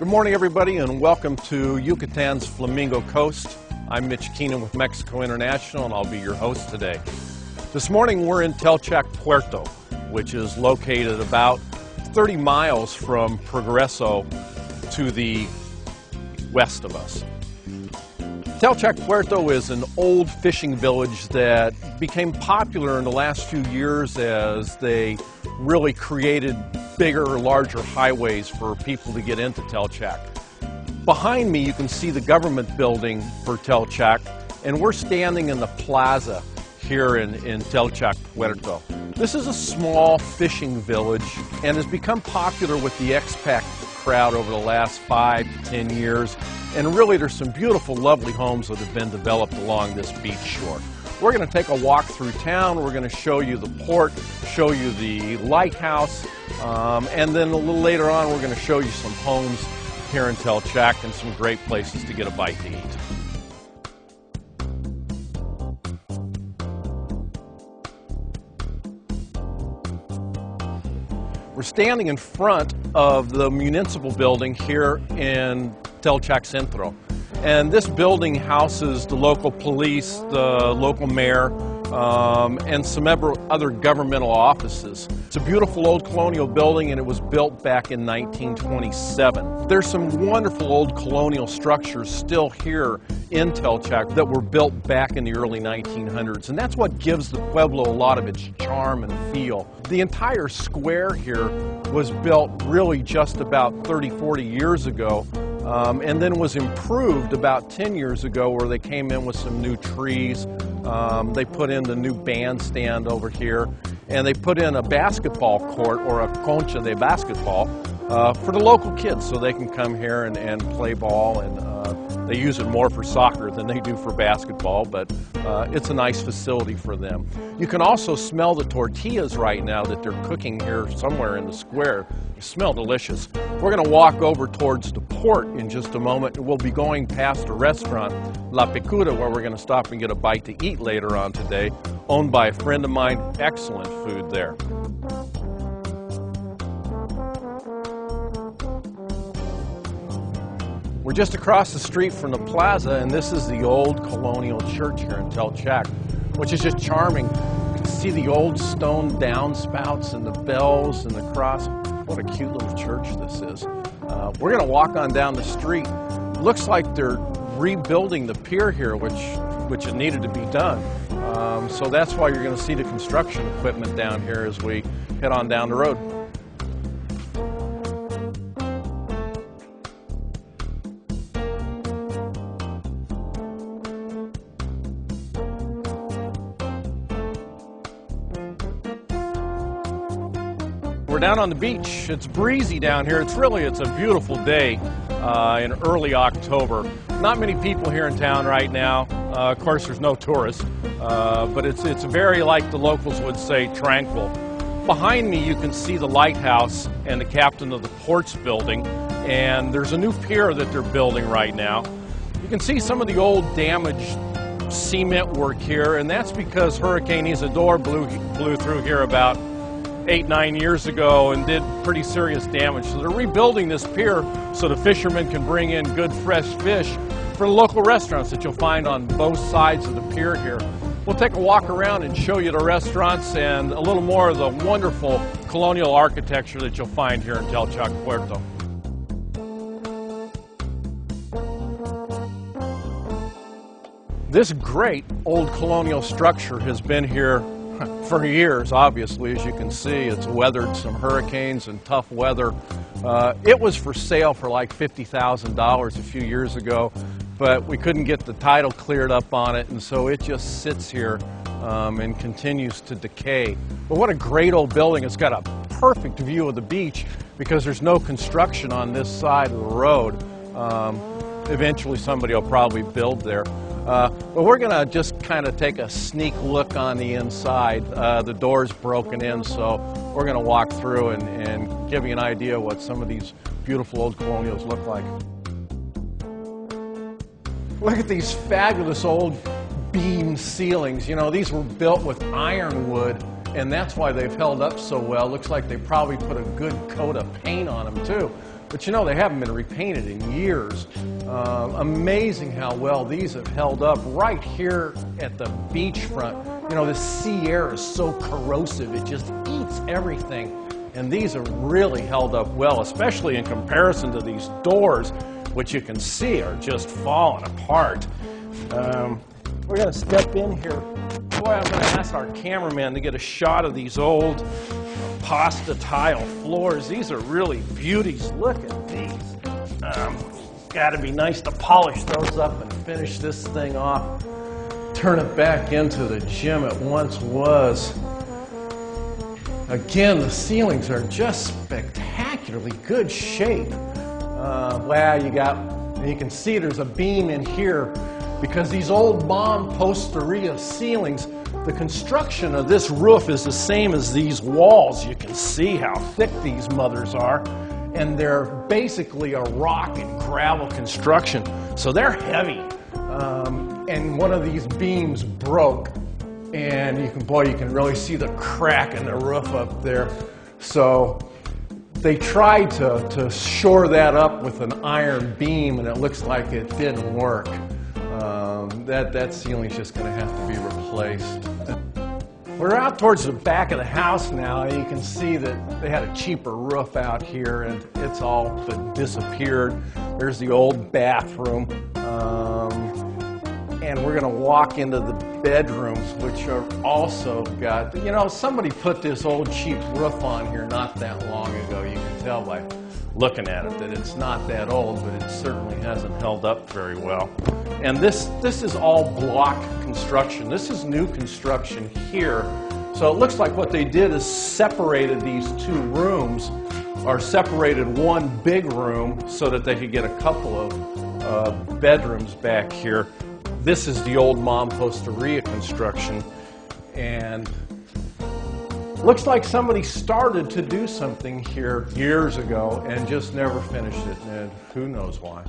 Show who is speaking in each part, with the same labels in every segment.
Speaker 1: Good morning, everybody, and welcome to Yucatan's Flamingo Coast. I'm Mitch Keenan with Mexico International, and I'll be your host today. This morning, we're in Telchac Puerto, which is located about 30 miles from Progreso to the west of us. Telchac Puerto is an old fishing village that became popular in the last few years as they really created bigger, larger highways for people to get into Telchac. Behind me, you can see the government building for Telchac, and we're standing in the plaza here in Telchac Puerto. This is a small fishing village and has become popular with the expat crowd over the last 5 to 10 years. And really, there's some beautiful, lovely homes that have been developed along this beach shore. We're going to take a walk through town. We're going to show you the port, show you the lighthouse, and then a little later on, we're going to show you some homes here in Telchac and some great places to get a bite to eat. We're standing in front of the municipal building here in Telchac Centro. And this building houses the local police, the local mayor, and some other governmental offices. It's a beautiful old colonial building, and it was built back in 1927. There's some wonderful old colonial structures still here in Telchac that were built back in the early 1900s, and that's what gives the Pueblo a lot of its charm and feel. The entire square here was built really just about 30-40 years ago, and then was improved about 10 years ago, where they came in with some new trees. They put in the new bandstand over here, and they put in a basketball court, or a concha de basketball, for the local kids, so they can come here and play ball. And they use it more for soccer than they do for basketball, but it's a nice facility for them. You can also smell the tortillas right now that they're cooking here somewhere in the square. They smell delicious. We're going to walk over towards the port in just a moment, and we'll be going past a restaurant, La Picuda, where we're going to stop and get a bite to eat later on today, owned by a friend of mine. Excellent food there. We're just across the street from the plaza, and this is the old colonial church here in Telchac, which is just charming. You can see the old stone downspouts and the bells and the cross. What a cute little church this is. We're going to walk on down the street. Looks like they're rebuilding the pier here, which it needed to be done. So that's why you're going to see the construction equipment down here as we head on down the road. We're down on the beach. It's breezy down here. It's a beautiful day in early October. Not many people here in town right now. Of course, there's no tourists, but it's very, like the locals would say, tranquil. Behind me, you can see the lighthouse and the captain of the port's building, and there's a new pier that they're building right now. You can see some of the old damaged cement work here, and that's because Hurricane Isidore blew through here about 8-9 years ago and did pretty serious damage. So they're rebuilding this pier so the fishermen can bring in good fresh fish for the local restaurants that you'll find on both sides of the pier here. We'll take a walk around and show you the restaurants and a little more of the wonderful colonial architecture that you'll find here in Telchac Puerto. This great old colonial structure has been here for years, obviously. As you can see, it's weathered some hurricanes and tough weather. It was for sale for like $50,000 a few years ago, but we couldn't get the title cleared up on it, and so it just sits here and continues to decay. But what a great old building. It's got a perfect view of the beach because there's no construction on this side of the road. Eventually somebody will probably build there. But we're going to just kind of take a sneak look on the inside. The door's broken in, so we're going to walk through and give you an idea of what some of these beautiful old colonials look like. Look at these fabulous old beam ceilings. You know, these were built with ironwood, and that's why they've held up so well. Looks like they probably put a good coat of paint on them too. But you know, they haven't been repainted in years. Amazing how well these have held up right here at the beachfront. You know, the sea air is so corrosive, it just eats everything. And these are really held up well, especially in comparison to these doors, which you can see are just falling apart. We're going to step in here. Boy, I'm going to ask our cameraman to get a shot of these old pasta tile floors. These are really beauties. Look at these. Got to be nice to polish those up and finish this thing off. Turn it back into the gym it once was. Again, the ceilings are just spectacularly good shape. Wow, you can see there's a beam in here because these old mamposteria ceilings, the construction of this roof is the same as these walls. You can see how thick these mothers are, and they're basically a rock and gravel construction, so they're heavy. And one of these beams broke, and you can really see the crack in the roof up there. So they tried to shore that up with an iron beam, and it looks like it didn't work. That ceiling's just going to have to be replaced. We're out towards the back of the house now, and you can see that they had a cheaper roof out here, and it's all but disappeared. There's the old bathroom, and we're going to walk into the bedrooms, which are also got, you know, somebody put this old cheap roof on here not that long ago. You can tell by looking at it that it's not that old, but it certainly hasn't held up very well. And this is all block construction. This is new construction here. So it looks like what they did is separated these two rooms, or separated one big room so that they could get a couple of bedrooms back here. This is the old mamposteria construction, and looks like somebody started to do something here years ago and just never finished it, and who knows why.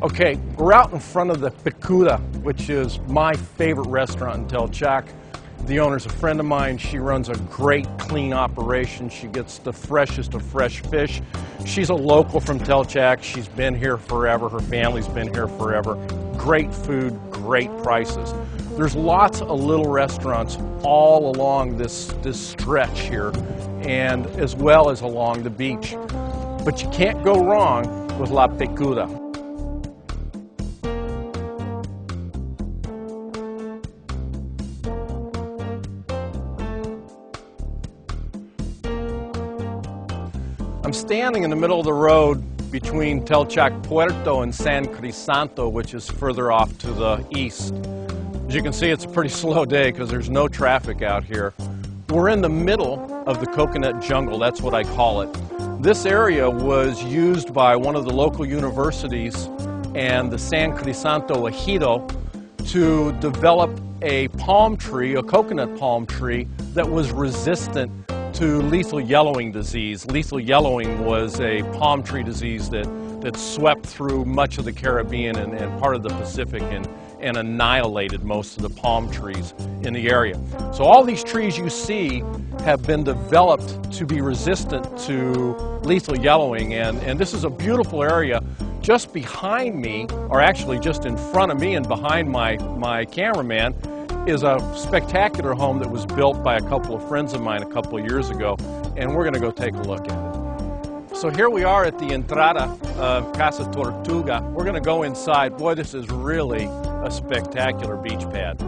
Speaker 1: Okay, we're out in front of the Picuda, which is my favorite restaurant in Telchac. The owner's a friend of mine. She runs a great, clean operation. She gets the freshest of fresh fish. She's a local from Telchac. She's been here forever. Her family's been here forever. Great food, great prices. There's lots of little restaurants all along this stretch here, and as well as along the beach. But you can't go wrong with La Picuda. I'm standing in the middle of the road between Telchac Puerto and San Crisanto, which is further off to the east. As you can see, it's a pretty slow day because there's no traffic out here. We're in the middle of the coconut jungle, that's what I call it. This area was used by one of the local universities and the San Crisanto Ejido to develop a palm tree, a coconut palm tree, that was resistant to lethal yellowing disease. Lethal yellowing was a palm tree disease that swept through much of the Caribbean and part of the Pacific and annihilated most of the palm trees in the area. So all these trees you see have been developed to be resistant to lethal yellowing, and this is a beautiful area. Just behind me, or actually just in front of me and behind my cameraman, is a spectacular home that was built by a couple of friends of mine a couple of years ago, and we're going to go take a look at it. So here we are at the entrada of Casa Tortuga. We're going to go inside. Boy, this is really a spectacular beach pad.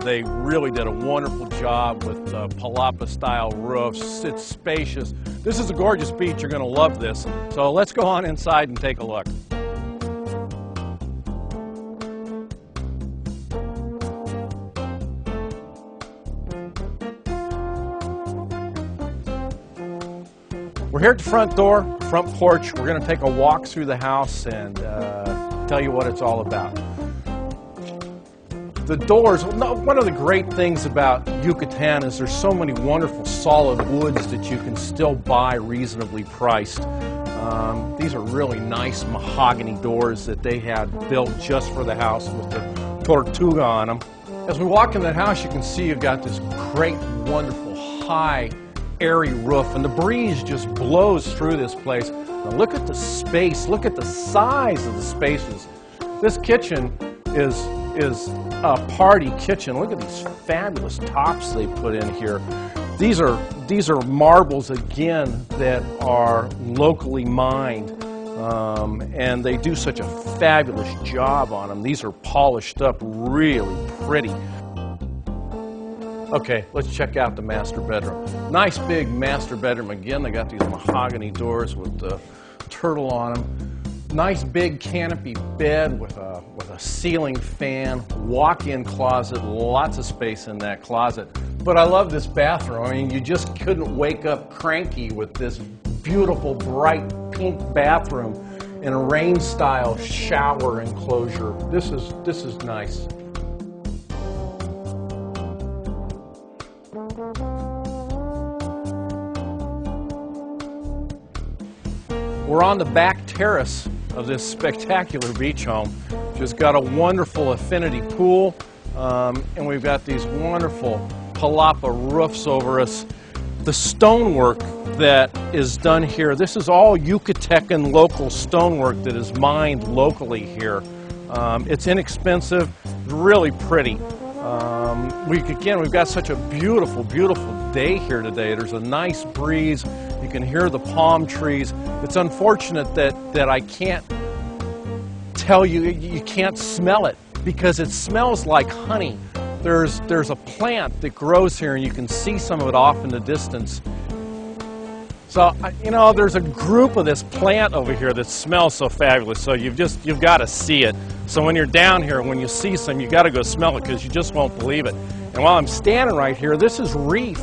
Speaker 1: They really did a wonderful job with palapa-style roofs. It's spacious. This is a gorgeous beach. You're going to love this. So let's go on inside and take a look. We're here at the front door, front porch. We're going to take a walk through the house and tell you what it's all about. The doors, one of the great things about Yucatan is there's so many wonderful solid woods that you can still buy reasonably priced. These are really nice mahogany doors that they had built just for the house with the Tortuga on them. As we walk in that house, you can see you've got this great, wonderful, high, airy roof, and the breeze just blows through this place. Now look at the space, look at the size of the spaces. This kitchen is a party kitchen. Look at these fabulous tops they put in here. These are marbles, again, that are locally mined, and they do such a fabulous job on them. These are polished up, really pretty. Okay, let's check out the master bedroom. Nice big master bedroom. Again, they got these mahogany doors with the turtle on them. Nice big canopy bed with a ceiling fan, walk-in closet, lots of space in that closet. But I love this bathroom. I mean, you just couldn't wake up cranky with this beautiful, bright pink bathroom and a rain-style shower enclosure. This is nice. We're on the back terrace of this spectacular beach home. Just got a wonderful affinity pool, and we've got these wonderful palapa roofs over us. The stonework that is done here, this is all Yucatecan local stonework that is mined locally here. It's inexpensive, really pretty. We've got such a beautiful, beautiful day here today. There's a nice breeze. You can hear the palm trees. It's unfortunate that I can't tell you, you can't smell it because it smells like honey. There's a plant that grows here and you can see some of it off in the distance. So, you know, there's a group of this plant over here that smells so fabulous, so you've got to see it. So when you're down here, when you see some, you got to go smell it because you just won't believe it. And while I'm standing right here, this is reef.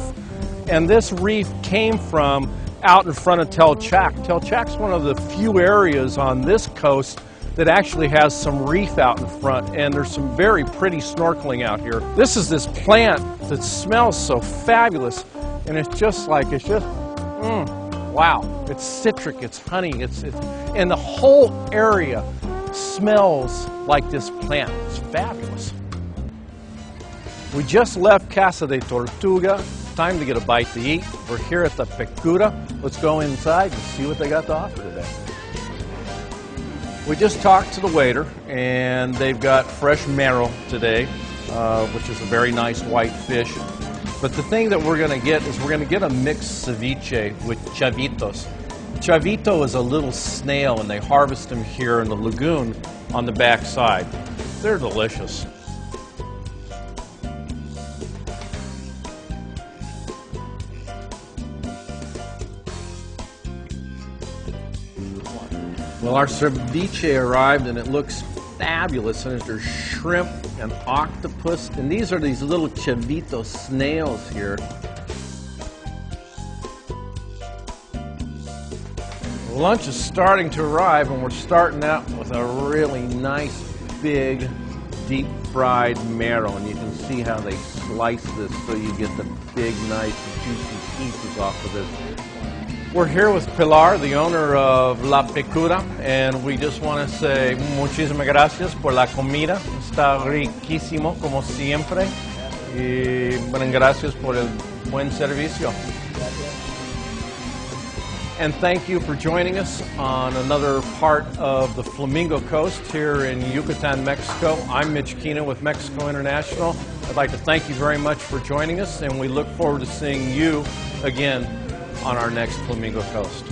Speaker 1: And this reef came from out in front of Telchac. Telchac's one of the few areas on this coast that actually has some reef out in front, and there's some very pretty snorkeling out here. This is this plant that smells so fabulous, and it's just, wow. It's citric, it's honey, and the whole area smells like this plant. It's fabulous. We just left Casa de Tortuga. Time to get a bite to eat. We're here at the Pecura. Let's go inside and see what they got to offer today. We just talked to the waiter, and they've got fresh marrow today, which is a very nice white fish. But the thing that we're going to get is we're going to get a mixed ceviche with chavitos. Chavito is a little snail, and they harvest them here in the lagoon on the back side. They're delicious. Well, our ceviche arrived and it looks fabulous, and there's shrimp and octopus, and these are these little chavito snails here. Lunch is starting to arrive, and we're starting out with a really nice, big, deep-fried marrow, and you can see how they slice this so you get the big, nice, juicy pieces off of this. We're here with Pilar, the owner of La Pecura, and we just want to say muchísimas gracias por la comida. Está riquísimo, como siempre. Y bueno, gracias por el buen servicio. And thank you for joining us on another part of the Flamingo Coast here in Yucatan, Mexico. I'm Mitch Keenan with Mexico International. I'd like to thank you very much for joining us, and we look forward to seeing you again on our next Flamingo Coast.